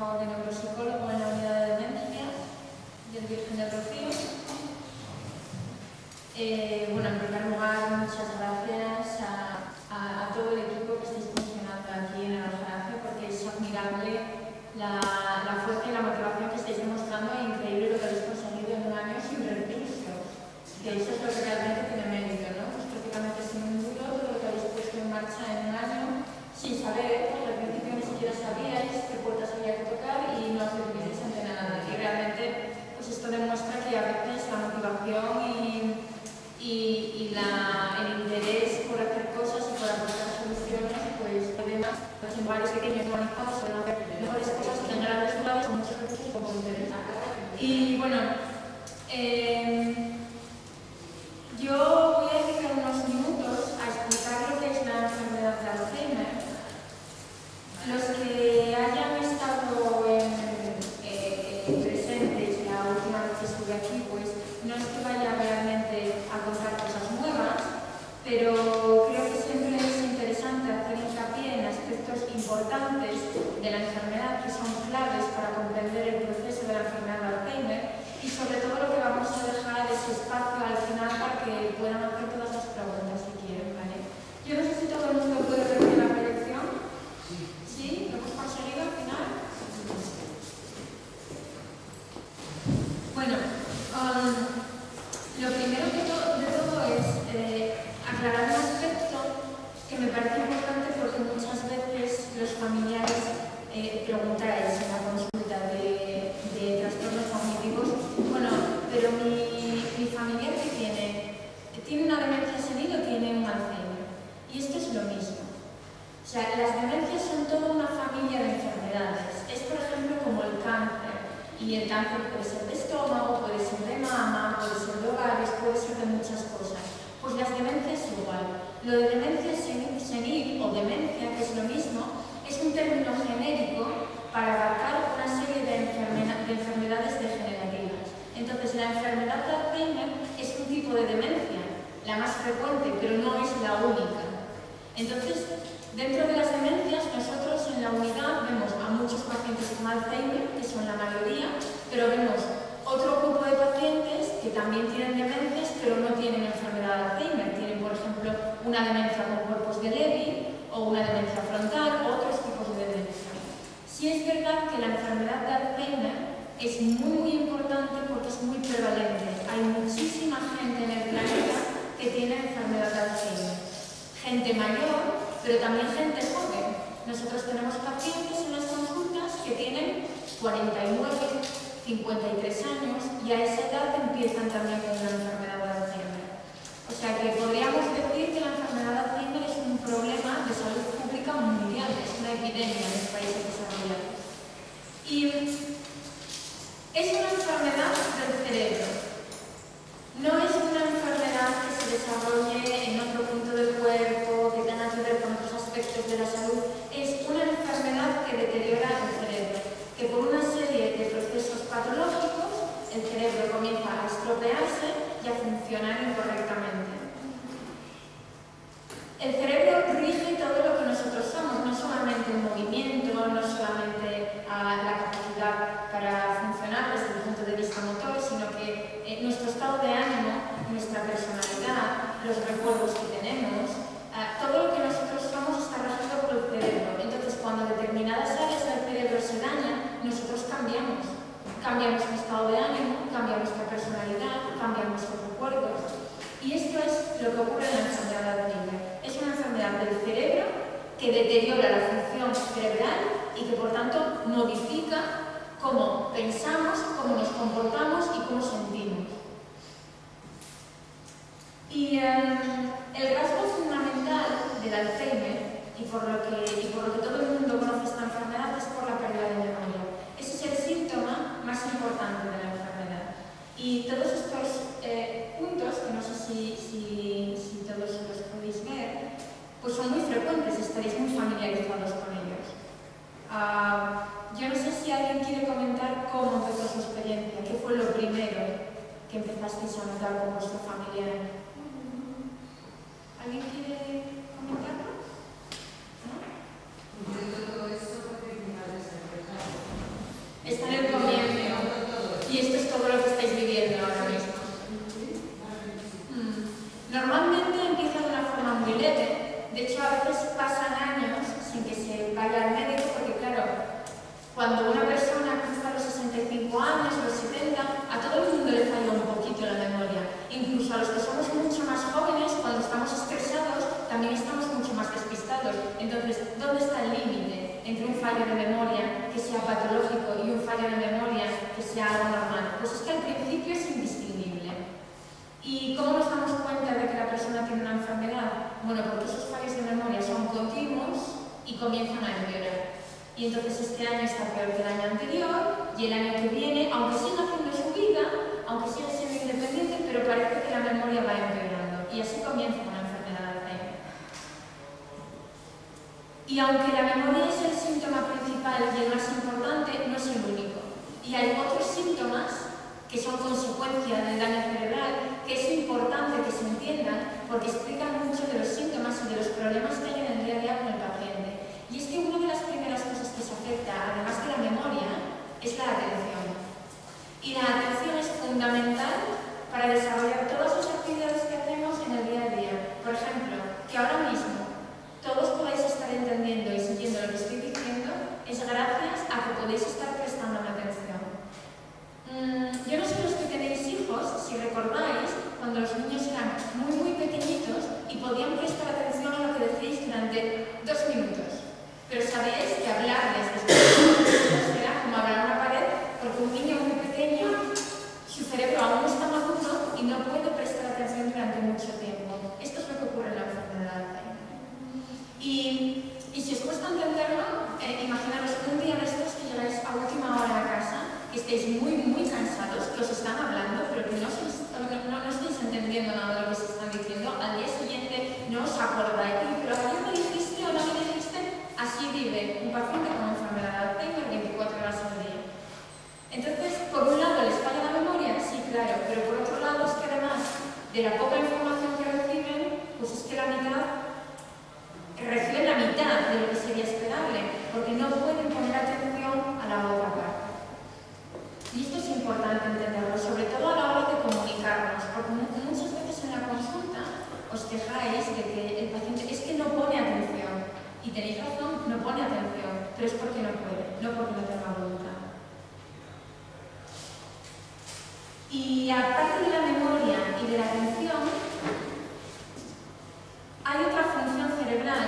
trabajo de neuropsicólogo en la unidad de demencia del Virgen del Rocío. Bueno, en primer lugar, muchas gracias a todo el equipo que estáis funcionando aquí en el orfanato, porque es admirable la fuerza y la motivación que estáis demostrando, e increíble lo que habéis conseguido en un año sin recursos. Que eso es lo que realmente tiene mérito, ¿no? Pues prácticamente sin un duro, todo lo que habéis puesto en marcha en un año, sin saber, porque al principio ni siquiera sabíais qué puertas había que tocar y no os decidíais ante nada. Y realmente, pues esto demuestra que a veces la motivación y el interés por hacer cosas y por aportar soluciones, pues además, en varios pequeños organizados suelen hacer mejores cosas que en grandes lugares con muchos recursos y poco interés. Y bueno, yo voy a dedicar unos minutos a explicar lo que es la enfermedad de Alzheimer. Los que hayan estado presentes la última vez que estuve aquí, pues no es que vaya realmente a contar cosas nuevas, pero creo que siempre es interesante hacer hincapié en aspectos importantes de la enfermedad que son claves para comprender el proceso de la enfermedad de Alzheimer, y sobre todo lo que vamos a dejar ese espacio al final para que puedan hacer todas las preguntas si quieren, ¿vale? Yo no sé si todo el mundo puede ver la proyección. ¿Sí? ¿Lo hemos conseguido al final? Bueno, lo primero de todo es aclarar un aspecto que me parece importante, porque muchas veces los familiares preguntáis en la consulta de trastornos cognitivos, bueno, pero mi familiar que tiene una demencia senil o tiene un Alzheimer. Y esto es lo mismo. O sea, las demencias son toda una familia de enfermedades. Es, por ejemplo, como el cáncer. Y el cáncer puede ser de estómago, puede ser de mama, puede ser de ovarios, puede ser de muchas cosas. Pues las demencias igual. Lo de demencia senil o demencia, que es lo mismo, es un término genérico para abarcar una serie de enfermedades degenerativas. Entonces, la enfermedad de Alzheimer es un tipo de demencia, la más frecuente, pero no es la única. Entonces, dentro de las demencias, nosotros en la unidad vemos a muchos pacientes con Alzheimer, que son la mayoría, pero vemos otro grupo de pacientes que también tienen demencias, pero no tienen enfermedad de Alzheimer. Tienen, por ejemplo, una demencia con cuerpos de Lewy, o una demencia frontal, o otros tipos de demencia. Sí es verdad que la enfermedad de Alzheimer es muy importante porque es muy prevalente. Hay muchísima gente en el planeta que tiene enfermedad de Alzheimer. Gente mayor, pero también gente joven. Nosotros tenemos pacientes en las consultas que tienen 49, 53 años, y a esa edad empiezan también con la enfermedad de Alzheimer. O sea que podríamos decir que la enfermedad de Alzheimer es un problema de salud pública mundial, es una epidemia en los países desarrollados. Y es una enfermedad del cerebro. No es una enfermedad que se desarrolle en otro punto del cuerpo, que tenga que ver con otros aspectos de la salud. Es una enfermedad que deteriora el cerebro, que por una serie de procesos patológicos el cerebro comienza a estropearse y a funcionar incorrectamente. El cerebro rige todo lo que nosotros somos, no solamente el movimiento, no solamente la capacidad para funcionar desde el punto de vista motor, sino que nuestro estado de ánimo, nuestra personalidad, los recuerdos que tenemos, todo lo que nosotros somos está regido por el cerebro. Entonces, cuando determinadas áreas del cerebro se dañan, nosotros cambiamos. Cambia nuestro estado de ánimo, cambia nuestra personalidad, cambian nuestros recuerdos. Y esto es lo que ocurre en la enfermedad de Alzheimer. Es una enfermedad del cerebro que deteriora la función cerebral y que, por tanto, modifica cómo pensamos, cómo nos comportamos y cómo sentimos. Y el rasgo fundamental del Alzheimer, y por lo que todo el mundo conoce esta enfermedad, es por la pérdida de memoria. Ese es el síntoma más importante de la enfermedad. Y todos estos puntos, que no sé si todos los podéis ver, pues son muy frecuentes, estaréis muy familiarizados con ellos. Yo no sé si alguien quiere comentar cómo empezó su experiencia, qué fue lo primero que empezasteis a notar con vuestro familiar. ¿Alguien quiere comentarlo? ¿No? Yo todo esto porque mi madre se empezó. ¿Y cómo nos damos cuenta de que la persona tiene una enfermedad? Bueno, porque esos fallos de memoria son continuos y comienzan a empeorar. Y entonces este año está peor que el año anterior, y el año que viene, aunque siga haciendo su vida, aunque siga siendo independiente, pero parece que la memoria va empeorando. Y así comienza una enfermedad de Alzheimer. Y aunque la memoria es el síntoma principal y el más importante, no es el único. Y hay otros síntomas que son consecuencia del daño cerebral, que es importante que se entiendan, porque explican mucho de los síntomas y de los problemas que hay en el día a día con el paciente. Y es que una de las primeras cosas que se afecta, además de la memoria, es la atención. Y la atención es fundamental para desarrollar todas las actividades que hacemos en el día a día. Por ejemplo, que ahora mismo todos podáis estar entendiendo y siguiendo lo que estoy diciendo, es gracias a que podéis estar prestando atención. Yo no sé los que tenéis hijos, si recordáis, cuando los niños eran muy pequeñitos y podían prestar atención a lo que decís durante 2 minutos. Pero sabéis que hablarles después de 2 minutos era como hablar a una pared, porque un niño muy pequeño, su cerebro aún no está maduro y no puede prestar atención durante mucho tiempo. Esto es lo que ocurre en la enfermedad de Alzheimer. Y si os cuesta entenderlo, imaginaros un día de estos que llegáis a última hora a casa, que estéis muy cansados, que os están hablando, pero que no estáis entendiendo nada de lo que se están diciendo. Al día siguiente no os acordáis, pero ayer me dijiste o no me dijiste. Así vive un paciente con enfermedad de Alzheimer 24 horas al día. Entonces, por un lado, ¿les falla la memoria? Sí, claro, pero por otro lado es que además de la poca información que reciben, pues es que reciben la mitad de lo que sería esperable, porque no pueden poner atención a la otra parte. Y esto es importante entenderlo, sobre todo a la hora de comunicarnos, porque muchas veces en la consulta os quejáis de que el paciente es que no pone atención. Y tenéis razón, no pone atención, pero es porque no puede, no porque no tenga voluntad. Y aparte de la memoria y de la atención, hay otra función cerebral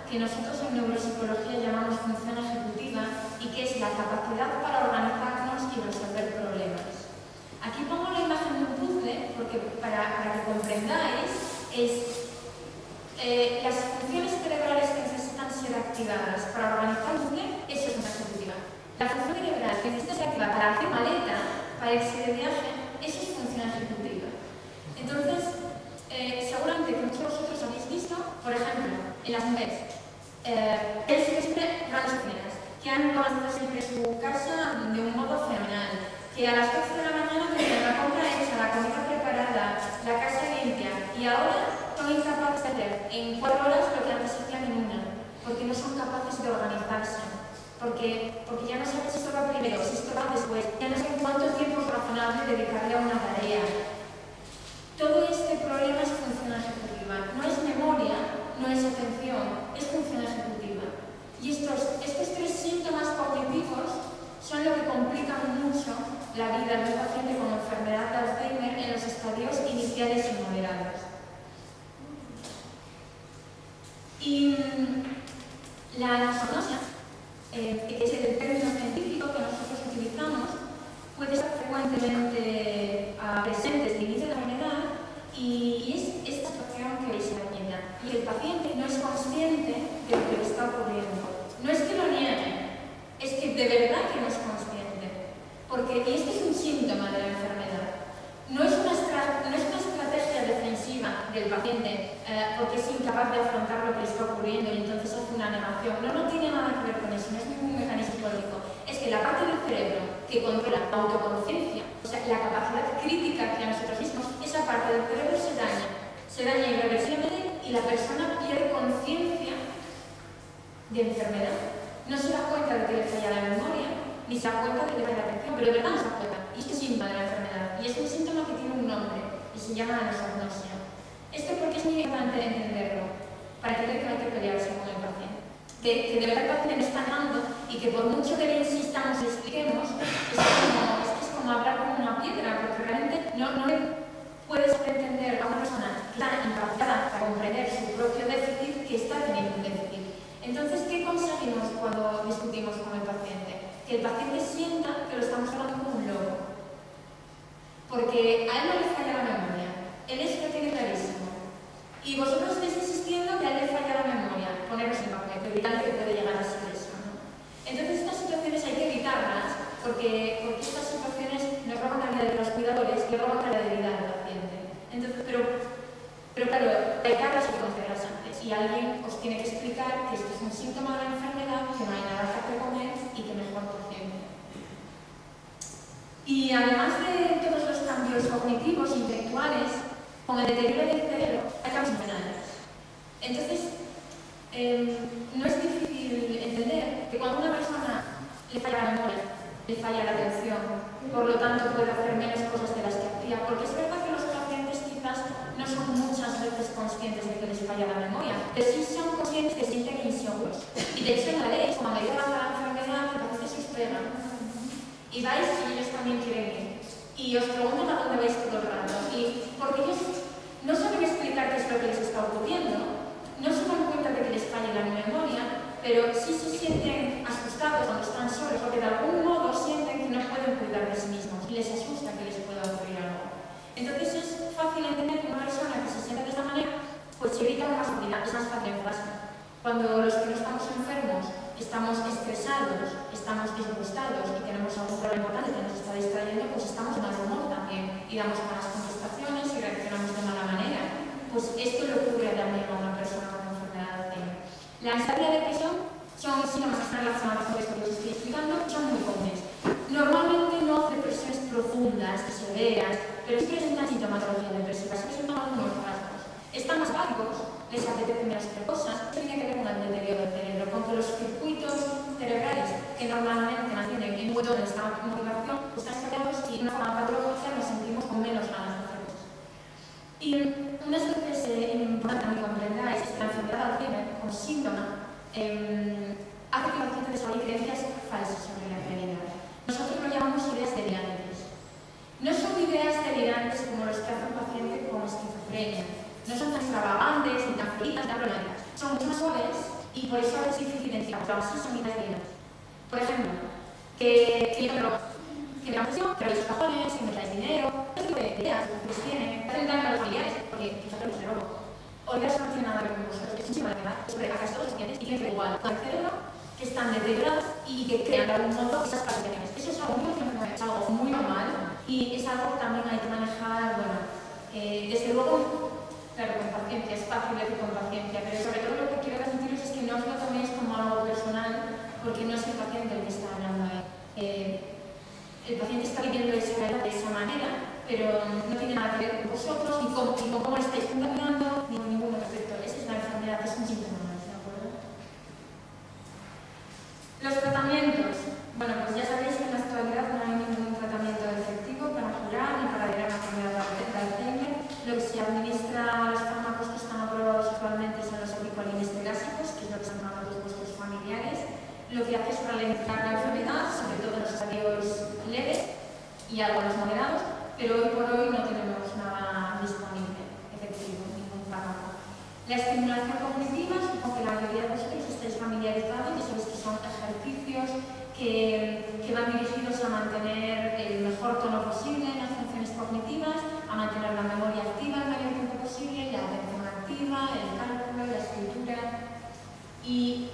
que nosotros en neuropsicología llamamos función ejecutiva y que es la capacidad para organizarnos y resolver problemas. Aquí pongo la imagen de un puzzle porque para que comprendáis las funciones cerebrales que necesitan ser activadas para organizar un puzzle, eso es una ejecutiva. La función cerebral que necesita ser activada para hacer maleta, para irse de viaje, eso es función ejecutiva. Entonces, seguramente que muchos de vosotros habéis visto, por ejemplo, en las mujeres, que siempre grandes cocinas, que han organizado siempre su casa de un modo fenomenal, que a las 12 de la mañana tienen la compra hecha, la comida preparada, la casa limpia, y ahora son incapaces de hacer en 4 horas lo que antes hacían en 1, porque no son capaces de organizarse, porque ya no saben si esto va primero, si esto va después, ya no saben cuánto tiempo es razonable dedicarle a una tarea. Todo este problema es función ejecutiva, no es memoria, no es atención, es función ejecutiva. Y estos 3 síntomas cognitivos son lo que complican mucho la vida de un paciente con enfermedad de Alzheimer en los estadios iniciales y moderados. Y la anosognosia, que es el término científico que nosotros utilizamos, puede estar frecuentemente presente desde el inicio de la enfermedad y es esta situación que veis en la niña. Y el paciente no es consciente de lo que le está ocurriendo. No es que lo niegue, es que de verdad que no es consciente. Porque, y este es un síntoma de la enfermedad, no es una estrategia defensiva del paciente porque es incapaz de afrontar lo que le está ocurriendo y entonces hace una negación. No tiene nada que ver con eso, no es ningún mecanismo psicológico. Es que la parte del cerebro que controla la autoconciencia, o sea, la capacidad crítica hacia nosotros mismos, esa parte del cerebro se daña irreversiblemente y la persona pierde conciencia de enfermedad. No se da cuenta de que le falla la memoria, ni se da cuenta de que le falla la atención, pero de verdad no se da cuenta. Y este es síntoma de la enfermedad. Y es un síntoma que tiene un nombre, y se llama anosognosia. Esto porque es muy importante entenderlo, para entender que no hay que pelearse con el paciente. Que de verdad el paciente no está ganando y que por mucho que le insistamos y le expliquemos, es como hablar con una piedra, porque realmente no le puedes entender a una persona que está incapacitada para comprender su propio déficit, que está teniendo un déficit. Entonces, ¿qué conseguimos cuando discutimos con el paciente? Que el paciente sienta que lo estamos hablando como un loco. Porque a él no le falla la memoria. Él es Pero claro, hay que hablar y conocerlas antes y alguien os tiene que explicar que esto es un síntoma de la enfermedad, que no hay nada que hacer con él y que mejor paciente. Y además de todos los cambios cognitivos, intelectuales, con el deterioro del cerebro, hay cambios emocionales. Entonces, no es difícil entender que cuando a una persona le falla la memoria, le falla la atención, por lo tanto puede hacer menos cosas de las que hacía, porque es verdad que los pacientes quizás no son muchas veces conscientes de que les falla la memoria, pero sí son conscientes que se sienten inseguros. Y de hecho en la ley, como a medida de la enfermedad, los pacientes se esperan. Y vais y ellos también quieren ir. Y os preguntan a dónde vais todo el rato. Y porque ellos no saben explicar qué es lo que les está ocurriendo, no se dan cuenta de que les falla la memoria, pero sí se sienten asustados cuando están solos, porque de algún modo sienten que no pueden cuidar de sí mismos y les asusta que les pueda ocurrir algo. Entonces es fácil entender que una persona que se siente de esta manera, pues se evita más facilidad, es más fácil enfadarse. Cuando los que no estamos enfermos estamos estresados, estamos disgustados y tenemos algún problema importante que nos está distrayendo, pues estamos de mal humor también y damos malas contestaciones y reaccionamos de mala manera. Pues esto le ocurre también a una persona con enfermedad de Alzheimer. La ansiedad y la depresión son síntomas que están relacionados con esto que os estoy explicando, son muy comunes. Normalmente no depresiones profundas, severas, pero sí presentan sintomatología depresiva, se presentan algunos rasgos. Están más vagos, les apetece menos hacer cosas, esto tiene que ver con el deterioro del cerebro, con que los circuitos cerebrales que normalmente mantienen en un botón de esta motivación están escapados y de una forma patológica nos sentimos con menos ganas de hacer cosas. Y una de las cosas que es importante que comprendáis es que la enfermedad de Alzheimer como síntoma hace que el paciente desarrolle creencias falsas sobre la realidad. Nosotros lo llamamos ideas delirantes. No son ideas delirantes como los que hace un paciente con esquizofrenia. No son tan extravagantes, ni tan felices, ni tan problemáticas. Son mucho más suaves y por eso es difícil identificar. Pero así son ideas delirantes. Por ejemplo, que yo me robo, que me da presión, que los cajones, que me traes dinero. Este tipo de ideas que ustedes tienen, que hacen daño a los familiares, porque quizás los robo. O ideas no tienen nada que ver con vosotros, es un síntoma de verdad, sobre acá todos los clientes y que igual con el cerebro, que están deteriorados y que crean de algún modo esas palpitaciones. Eso es algo muy normal y es algo que también hay que manejar, bueno, desde luego, claro, con paciencia, es fácil decir con paciencia, pero sobre todo lo que quiero transmitiros es que no os lo toméis como algo personal, porque no es el paciente el que está hablando ahí. El paciente está viviendo esa realidad de esa manera, pero no tiene nada que ver con vosotros, ni con cómo lo estáis contaminando, ni con ningún efecto. Esa es la enfermedad, es un síntoma más, ¿de acuerdo? Los tratamientos. Bueno, pues ya sabéis que en la actualidad no hay ningún tratamiento efectivo para curar ni para aliviar la enfermedad de Alzheimer. Lo que se administra, los fármacos que están aprobados actualmente son los epicolines clásicos, que es lo que están tomando todos vuestros familiares. Lo que hace es ralentizar la enfermedad, sobre todo en los estadios leves y algunos moderados, pero hoy por hoy no tenemos nada disponible, efectivo, ningún fármaco. La estimulación cognitiva, supongo que la mayoría de vosotros estáis familiarizados y sabéis que son ejercicios que van dirigidos a mantener el mejor tono posible en las funciones cognitivas, a mantener la memoria activa el mayor tiempo posible, la atención activa, el cálculo, la escritura. Y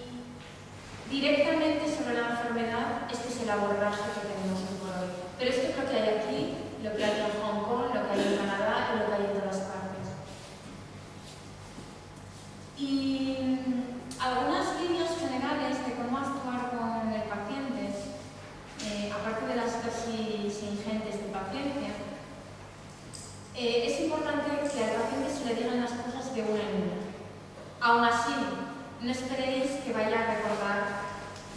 directamente sobre la enfermedad, este es el abordaje que tenemos hoy por hoy. Pero esto es lo que hay aquí, lo que hay en Hong Kong, lo que hay en Canadá y lo que hay en todas partes. Y algunas líneas generales de cómo actuar con el paciente, aparte de las dosis ingentes de paciencia, es importante que al paciente se le digan las cosas de una en una. Aún así, no esperéis que vaya a recordar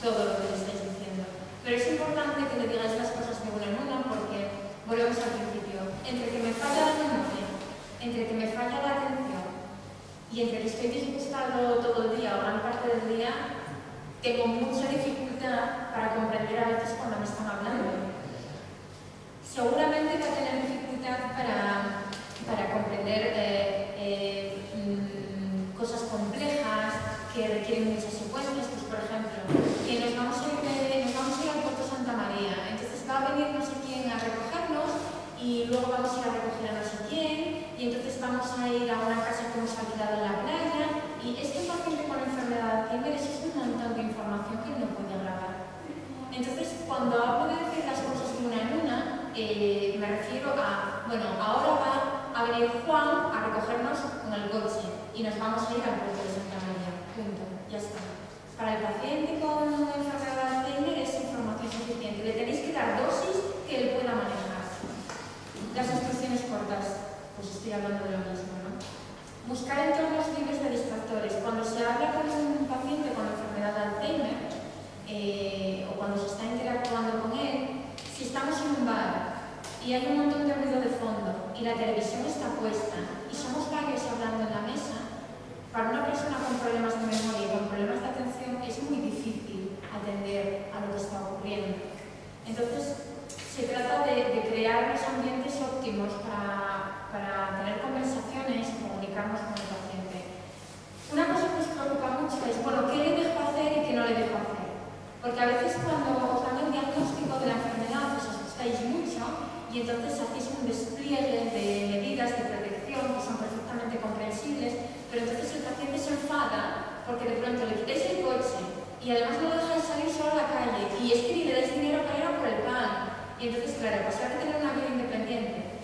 todo lo que le estáis diciendo. Pero es importante que le digáis las cosas de una en una porque, volvemos al principio, entre que me falla la memoria, entre que me falla la atención y entre que estoy disgustado todo el día o gran parte del día, tengo mucha dificultad para comprender a veces cuando me están hablando. Seguramente va a tener dificultad para comprender cosas complejas que requieren muchas secuencias, pues por ejemplo, que nos vamos a ir al Puerto Santa María, entonces va a venir no sé quién a recogernos y luego vamos a ir a recoger a no sé quién y entonces vamos a ir a una casa que hemos alquilado en la playa y es que un paciente con enfermedad de Alzheimer es un montón de información que no puede grabar. Entonces, cuando hablo de decir las cosas de una en una, me refiero a, bueno, ahora va a venir Juan a recogernos con el y nos vamos a ir al puerto de Santa María. Punto. Ya está. Para el paciente con enfermedad de Alzheimer es información suficiente. Le tenéis que dar dosis que él pueda manejar. Las instrucciones cortas, pues estoy hablando de lo mismo, ¿no? Buscar entornos libres de distractores. Cuando se habla con un paciente con enfermedad de Alzheimer o cuando se está interactuando con él, si estamos en un bar y hay un montón de ruido de fondo y la televisión está puesta y somos varios hablando en la mesa, para una persona con problemas de memoria y con problemas de atención es muy difícil atender a lo que está ocurriendo. Entonces, se trata de crear los ambientes óptimos para tener conversaciones y comunicarnos con el paciente. Una cosa que nos preocupa mucho es, bueno, ¿qué le dejo hacer y qué no le dejo hacer? Porque a veces cuando os dan el diagnóstico de la enfermedad os asustáis mucho y entonces hacéis un despliegue de medidas de protección que son perfectamente comprensibles, pero entonces el paciente se enfada porque de pronto le quitáis el coche y además no lo dejáis salir solo a la calle y es que ni le dais dinero para ir a por el pan. Y entonces, claro, pasar de tener una vida independiente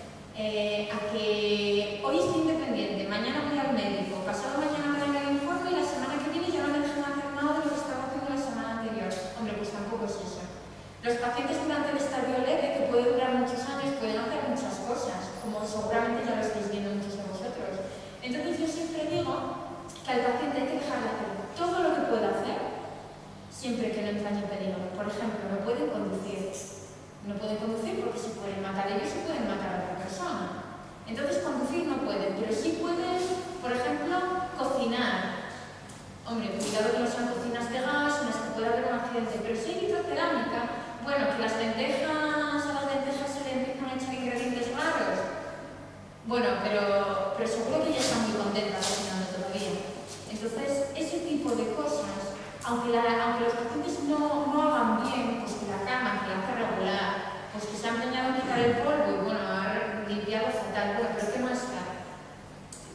a que hoy estoy independiente, mañana voy al médico, pasado mañana me dan el informe y la semana que viene ya no me dejan hacer nada de lo que estaba haciendo la semana anterior. Hombre, pues tampoco es eso. Los pacientes durante el estadio leve, que puede durar muchos años, pueden hacer muchas cosas, como seguramente ya lo estáis viendo muchos de vosotros. Entonces yo siempre digo que al paciente hay que dejarle hacer todo lo que pueda hacer, siempre que no entrañe peligro. Por ejemplo, no pueden conducir. No pueden conducir porque se pueden matar ellos y pueden matar a otra persona. Entonces conducir no pueden, pero sí pueden, por ejemplo, cocinar. Hombre, cuidado que no sean cocinas de gas en las que pueda haber un accidente, pero si hay vitrocerámica, bueno, que a las lentejas se le empiezan a echar ingredientes raros. Bueno, pero seguro que ya están muy contentas cocinando todavía. Entonces, ese tipo de cosas, aunque los pacientes no hagan bien, pues que la cama, que la hace regular, pues que se ha empeñado en quitar el polvo y bueno, ha limpiado fatal, bueno, pero ¿qué más da?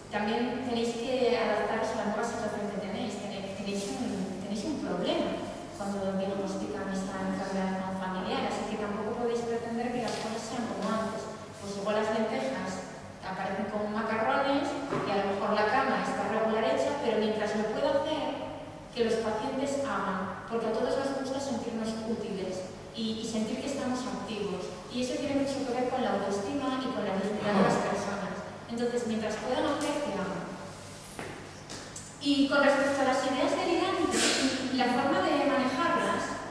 También tenéis que adaptaros a la nueva situación que tenéis. Tenéis un problema cuando diagnostican esta enfermedad no familiar, así que tampoco podéis pretender que las cosas sean como antes. Pues igual las lentejas aparecen como macarrones y a lo mejor la cama está regular hecha, pero mientras lo pueda hacer, que los pacientes hagan, porque a todos nos gusta sentirnos útiles y sentir que estamos activos. Y eso tiene mucho que ver con la autoestima y con la dignidad de las personas. Entonces, mientras puedan hacer, que hagan. Y con respecto a las ideas delirantes, la forma de manejarlas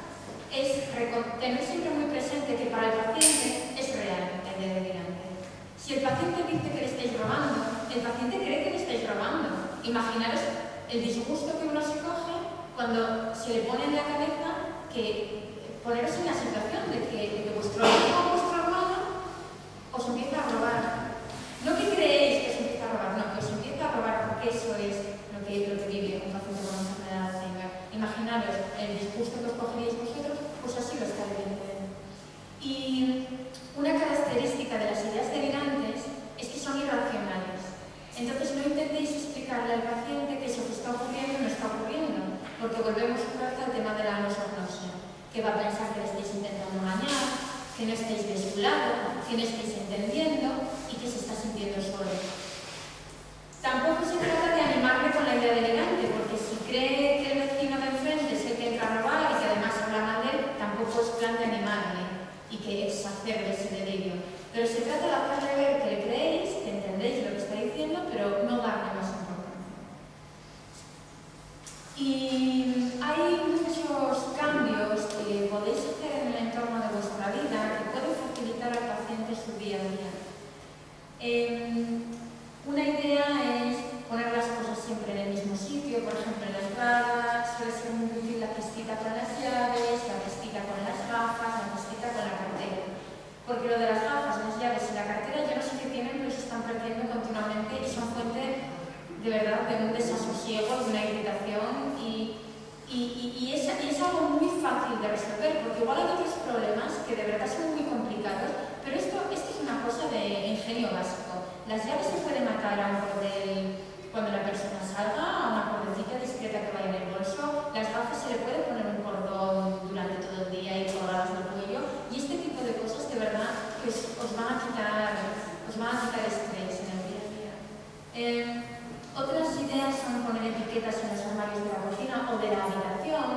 es tener siempre muy presente que para el paciente es real la idea delirante. Si el paciente dice que le estáis robando, el paciente cree que le estáis robando. Imaginaros el disgusto que uno se coge cuando se le pone en la cabeza que poneros en la situación de que vuestro hijo o vuestro hermano os empieza a robar. No que creéis que os empieza a robar, no, que os empieza a robar, porque eso es lo que vive un paciente con enfermedad de Alzheimer. Imaginaros el disgusto que os cogeríais vosotros, pues así lo está viviendo él. Y una característica de las ideas delirantes es que son irracionales. Entonces no intentéis explicarle al paciente que eso que está ocurriendo no está ocurriendo, porque volvemos otra vez al tema de la anosognosia, que va a pensar que le estáis intentando engañar, que no estáis de su lado, que no estáis entendiendo y que se está sintiendo solo. Tampoco se trata de animarle con la idea delirante, porque si cree que el vecino de enfrente es el que entra a robar y que además habla mal de él, tampoco es plan de animarle y que exacerbe ese delirio. Pero se trata de hacerle ver que le creéis, que entendéis lo que está diciendo, pero no darle más importancia. Y hay muchos cambios que podéis hacer en el entorno de vuestra vida que pueden facilitar al paciente su día a día. Una idea es poner las cosas siempre en el mismo sitio, por ejemplo en la entrada suele ser muy útil la cestita con las llaves, la cestita con las gafas, la cestita con la cartera. Porque lo de las gafas, las llaves y la cartera yo no sé qué tienen, pero se están perdiendo continuamente y son fuente de verdad de un desasosiego, de una irritación y es algo muy fácil de resolver, porque igual hay otros problemas que de verdad son muy complicados, pero esto es una cosa de ingenio básico. Las llaves se pueden matar a un cordel cuando la persona salga, a una cordecita discreta que vaya en el bolso, las gafas se le puede poner un cordón durante todo el día y colgadas del cuello, y este tipo de cosas de verdad pues, os van a quitar estrés en el día a día. Otras ideas etiquetas en los armarios de la cocina o de la habitación.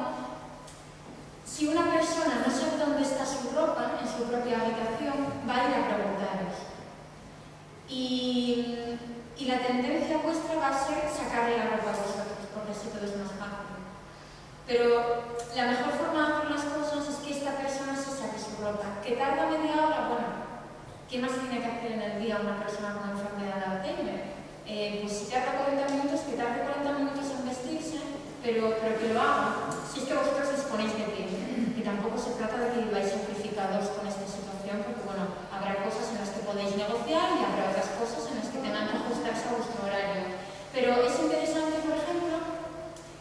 Si una persona no sabe dónde está su ropa en su propia habitación, va a ir a preguntaros. Y la tendencia vuestra va a ser sacarle la ropa a vosotros, porque así todo es más fácil. Pero la mejor forma de hacer las cosas es que esta persona se saque su ropa. Que tarda media hora, bueno, ¿qué más tiene que hacer en el día una persona con enfermedad de Alzheimer? Pues si tarda 40 minutos, que tarde 40 minutos en vestirse, pero que lo haga. Si es que vosotros disponéis de tiempo, que tampoco se trata de que viváis sacrificados con esta situación, porque bueno, habrá cosas en las que podéis negociar y habrá otras cosas en las que tengan que ajustarse a vuestro horario. Pero es interesante, por ejemplo,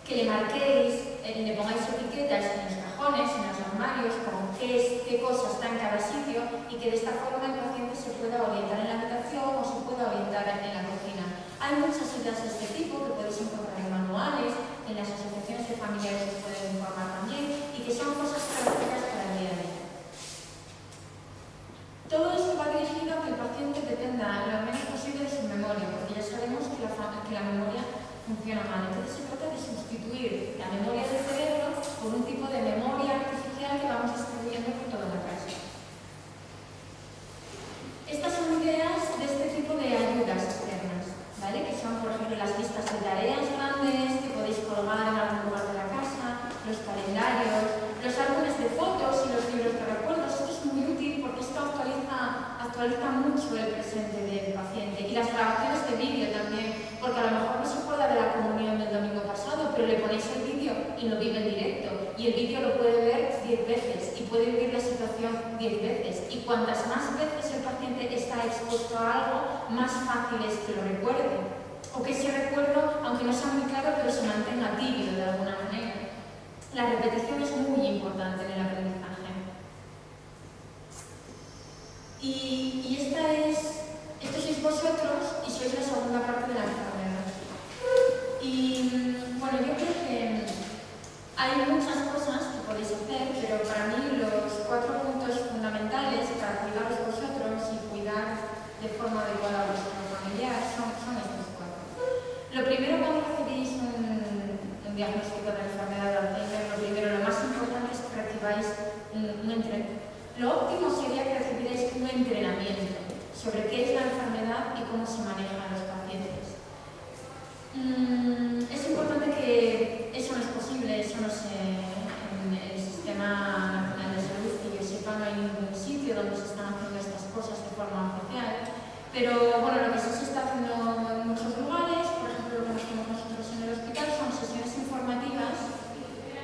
que le marquéis, le pongáis etiquetas en los cajones, en los armarios, con qué cosa está en cada sitio y que de esta forma el paciente se pueda orientar en la habitación o se pueda orientar en la cocina. Hay muchas ideas de este tipo que podéis encontrar en manuales, en las asociaciones de familiares que pueden informar también y que son cosas prácticas para el día a día. Todo esto va dirigido a que el paciente dependa lo menos posible de su memoria, porque ya sabemos que la memoria funciona mal. Entonces se trata de sustituir la memoria del cerebro por un tipo de memoria artificial que vamos distribuyendo por toda la casa. Estas son ideas de este tipo de ayudas externas, ¿vale? Que son, por ejemplo, las listas de tareas grandes que podéis colgar en algún lugar de la casa, los calendarios, los álbumes de fotos y los libros de recuerdos. Esto es muy útil porque esto actualiza mucho el presente del paciente. Y las grabaciones de vídeo también, porque a lo mejor no se acuerda de la comunión del domingo pasado, pero le ponéis el vídeo y lo vive en directo. Y el vídeo lo puede ver 10 veces y puede vivir la situación 10 veces. Y cuantas más veces el paciente está expuesto a algo, más fácil es que lo recuerde. O que ese recuerdo, aunque no sea muy claro, pero se mantenga tibio de alguna manera. La repetición es muy importante en el aprendizaje. Y esto sois vosotros y sois la segunda parte de la enfermedad. Y bueno, yo creo que hay muchas cosas que podéis hacer, pero para mí los 4 puntos fundamentales para cuidaros vosotros y cuidar de forma adecuada a vuestro familiar son estos 4. Lo primero, cuando recibís un diagnóstico de enfermedad de Alzheimer, lo más importante es que recibáis un entrenamiento. Lo óptimo sería que recibierais un entrenamiento sobre qué es la enfermedad y cómo se manejan los pacientes. Es importante que eso no es posible, eso no se en el Sistema Nacional de Salud, que yo sepa, no hay ningún sitio donde se están haciendo estas cosas de forma oficial. Pero bueno, lo que sí se está haciendo en muchos lugares, por ejemplo lo que hacemos nosotros en el hospital, son sesiones informativas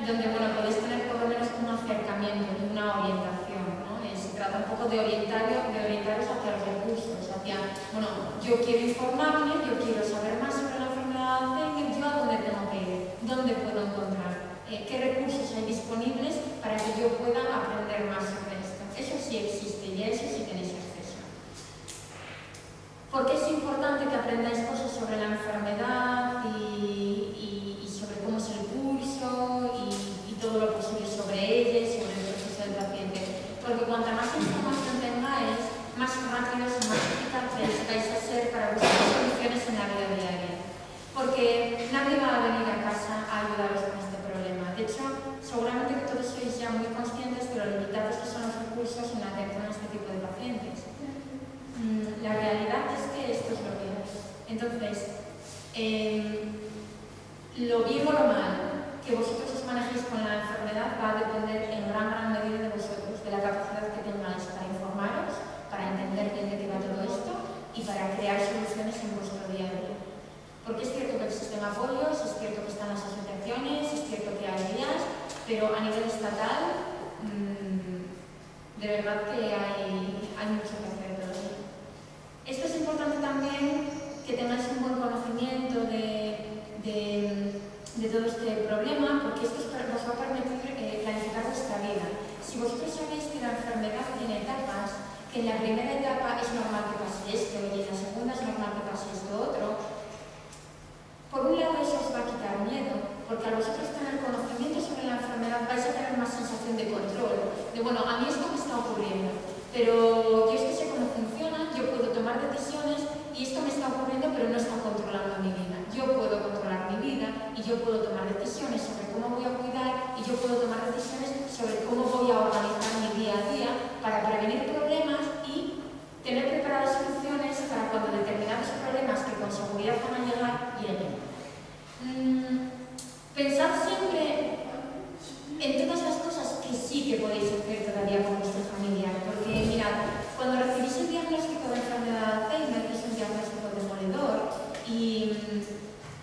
donde bueno, podéis tener por lo menos un acercamiento y una orientación, ¿no? Se trata un poco de orientaros hacia los recursos, hacia, bueno, yo quiero informarme, yo quiero saber más sobre la enfermedad de Alzheimer, yo a dónde tengo que ir, dónde puedo encontrar, qué recursos hay disponibles para que yo pueda aprender más sobre esto. Eso sí existe y a eso sí tenéis acceso. Porque es importante que aprendáis cosas sobre la enfermedad y sobre cómo es el pulso y todo lo posible sobre ella y sobre el proceso del paciente. Porque cuanta más información tengáis, más rápidos y más eficaces vais a ser para buscar soluciones en la vida diaria. Porque nadie va a venir a casa a ayudaros con este problema. De hecho, seguramente que todos sois ya muy conscientes de lo limitados que son los recursos en la atención a este tipo de pacientes. La realidad es que esto es lo que es. Entonces, lo bien o lo mal que vosotros os manejéis con la enfermedad va a depender en gran medida de vosotros, de la capacidad que tengáis para informaros, para entender bien de qué va todo esto y para crear soluciones en vuestro día a día. Porque es cierto que existen apoyos, es cierto que están las asociaciones, es cierto que hay guías, pero a nivel estatal, de verdad que hay mucho que hacer todavía. Esto es importante también que tengáis un buen conocimiento de todo este problema, porque esto os va a permitir planificar vuestra vida. Si vosotros sabéis que la enfermedad tiene etapas, que en la primera etapa es normal que pase esto y en la segunda es normal que pase esto otro, por un lado eso os va a quitar miedo, porque al vosotros tener conocimiento sobre la enfermedad vais a tener más sensación de control, de bueno, a mí esto me está ocurriendo, pero yo es que sé cómo funciona, yo puedo tomar decisiones y esto me está ocurriendo pero no está controlando mi vida. Yo puedo controlar mi vida y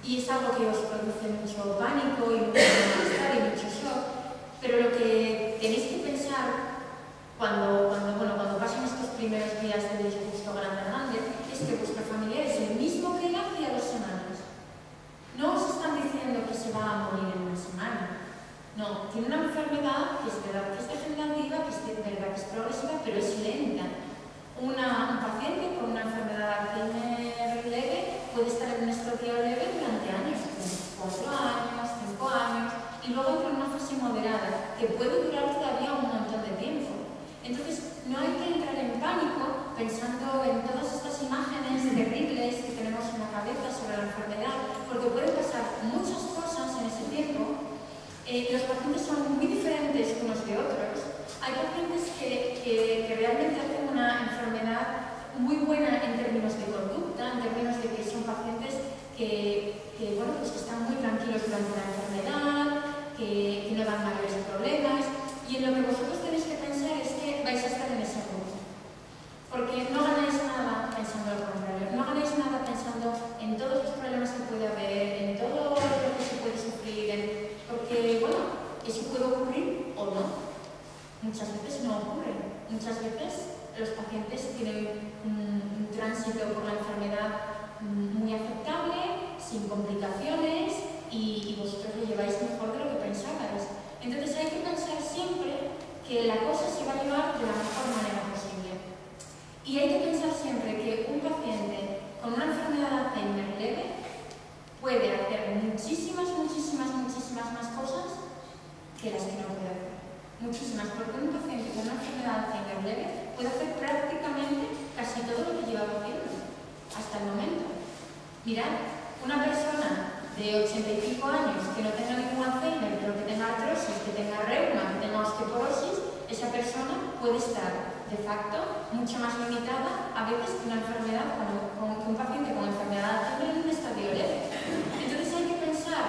y es algo que os produce mucho pánico y mucho malestar y mucho shock, pero lo que tenéis que pensar cuando pasen estos primeros días de disgusto grande es que vuestro familiar es el mismo que era hace 2 semanas. No os están diciendo que se va a morir en 1 semana. No, tiene una enfermedad que es verdad que es degenerativa, que es verdad que es progresiva, pero es lenta. Un paciente con una enfermedad Alzheimer leve puede estar en un estadio leve durante años, 4 años, 5 años, y luego entra en una fase moderada, que puede durar todavía un montón de tiempo. Entonces, no hay que entrar en pánico pensando en todas estas imágenes terribles que tenemos en la cabeza sobre la enfermedad, porque pueden pasar muchas cosas en ese tiempo. Los pacientes son muy diferentes unos de otros. Hay pacientes que realmente hacen una enfermedad muy buena en términos de conducta, en términos de que son pacientes que están muy tranquilos durante la enfermedad, que no dan mayores problemas, y en lo que vosotros tenéis que pensar es que vais a estar en ese grupo. Porque no ganáis nada pensando lo contrario, no ganáis nada pensando en todos los problemas que puede haber, en todo lo que se puede sufrir, porque, eso puede ocurrir o no. Muchas veces no ocurre. Muchas veces los pacientes tienen un tránsito por la enfermedad muy aceptable, sin complicaciones, y vosotros lo lleváis mejor de lo que pensabais. Entonces hay que pensar siempre que la cosa se va a llevar de la mejor manera posible. Y hay que pensar siempre que un paciente con una enfermedad Alzheimer leve puede hacer muchísimas más cosas que las que no puede hacer. Muchísimas, porque un paciente con una enfermedad Alzheimer leve puede hacer prácticamente casi todo lo que lleva haciendo hasta el momento. Mirad, una persona de 85 años que no tenga ningún Alzheimer, pero que tenga artrosis, que tenga reuma, que tenga osteoporosis, esa persona puede estar de facto mucho más limitada a veces que una enfermedad que un paciente con enfermedad Alzheimer en un estadio leve. Entonces hay que pensar,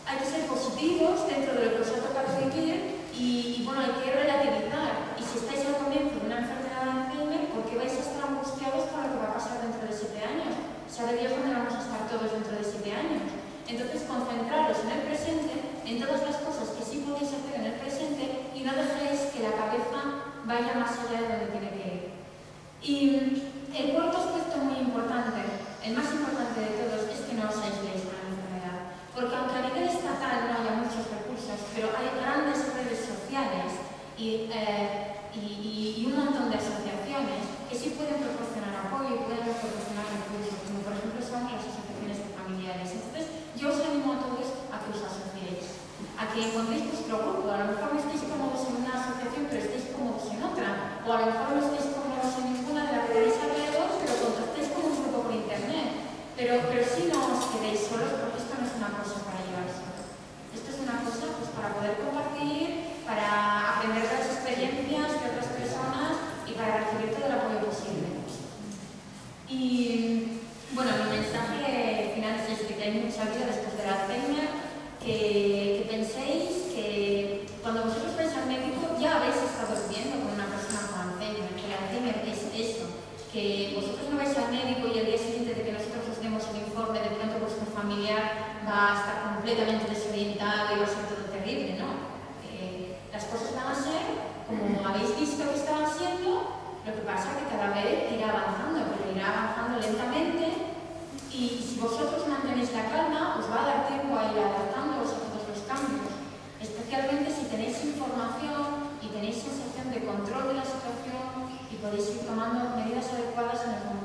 hay que ser positivos dentro de lo que os ha tocado vivir y hay que relativizar. Y si estáis al comienzo de una enfermedad de Alzheimer, ¿por qué vais a estar angustiados con lo que va a pasar dentro de 7 años? Sabe Dios dónde vamos a estar todos dentro de 7 años. Entonces, concentraros en el presente, en todas las cosas que sí podéis hacer en el presente y no dejéis que la cabeza vaya más allá de donde tiene que ir. Y el cuarto aspecto muy importante, el más importante de todos, es que no os aisléis con la enfermedad. Porque aunque a nivel estatal no haya muchos recursos, pero hay grandes redes sociales y un montón de asociaciones que sí pueden proporcionar apoyo y pueden proporcionar recursos, como por ejemplo son las asociaciones de familiares. Entonces, yo os animo a todos a que os asociéis, a que encontréis vuestro grupo. A lo mejor no estéis cómodos en una asociación, pero estéis cómodos en otra. O a lo mejor no estéis cómodos en ninguna de las que tenéis alrededor, pero contactéis con un grupo por internet. Pero sí no os quedéis solos, porque esto no es una cosa para llevar solos. Esto es una cosa para poder compartir, para aprender de las experiencias de otras personas y para recibir todo el apoyo posible. Y mi mensaje final es este, que hay mucha vida después de la Alzheimer, que penséis que cuando vosotros vais al médico ya habéis estado viviendo con una persona con Alzheimer, que el Alzheimer es eso, que vosotros no vais al médico y al día siguiente de que nosotros os demos el informe, de pronto vuestro familiar va a estar completamente desorientado y va a ser todo terrible, ¿no? Las cosas van a ser como habéis visto que estaban siendo, lo que pasa es que cada vez irá avanzando, pero irá avanzando lentamente, y si vosotros mantenéis la calma, os va a dar tiempo a ir adaptándoos a todos los cambios, especialmente si tenéis información y tenéis sensación de control de la situación y podéis ir tomando medidas adecuadas en el momento